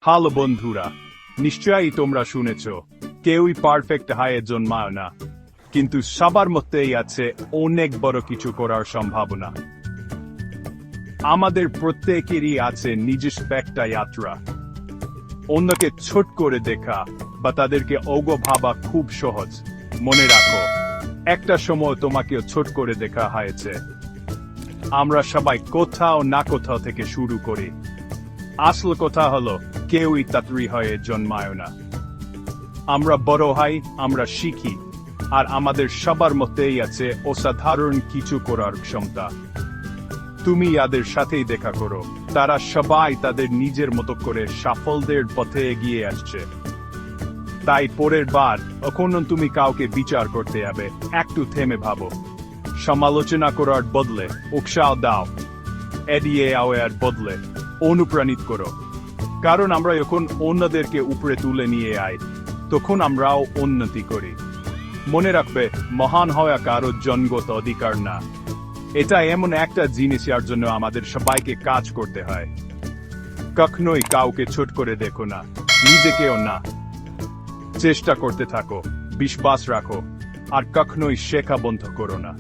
Hello বন্ধুরা, নিশ্চয়ই তোমরা শুনেছ কেউই পারফেক্ট হয়ে জন্মায় না, কিন্তু সবার মধ্যেই আছে অনেক বড় কিছু করার সম্ভাবনা। আমাদের প্রত্যেকেরই আছে নিজস্ব একটা যাত্রা। অন্যকে ছোট করে দেখা বা তাদেরকে অজ্ঞ ভাবা খুব সহজ। মনে রাখো, একটা সময় তোমাকেও ছোট করে দেখা হয়েছে। আমরা সবাই কোথাও না কোথাও থেকে শুরু করি। আসল কথা হলো, কেউই তাড়াতাড়ি হয়ে জন্মায় না। আমরা বড় হই, আমরা শিখি, আর আমাদের সবার মধ্যেই আছে অসাধারণ কিছু করার ক্ষমতা। তুমি তাদের সাথেই দেখা করো, তারা সবাই তাদের নিজের মতো করে সাফল্যের পথে এগিয়ে আসছে। তাই পরের বার যখন তুমি কাউকে বিচার করতে যাবে, একটু থেমে ভাবো। সমালোচনা করার বদলে উৎসাহ দাও, এড়িয়ে যাওয়ার বদলে অনুপ্রাণিত করো। কারণ আমরা যখন অন্যদেরকে উপরে তুলে নিয়ে যাই, তখন আমরাও উন্নতি করি। মনে রাখবে, মহান হওয়া কারো জন্মগত অধিকার না। এটা এমন একটা জিনিস যার জন্য আমাদের সবাইকে কাজ করতে হয়। কখনোই কাউকে ছোট করে দেখো না, নিজেকেও না। চেষ্টা করতে থাকো, বিশ্বাস রাখো, আর কখনোই শেখা বন্ধ করো না।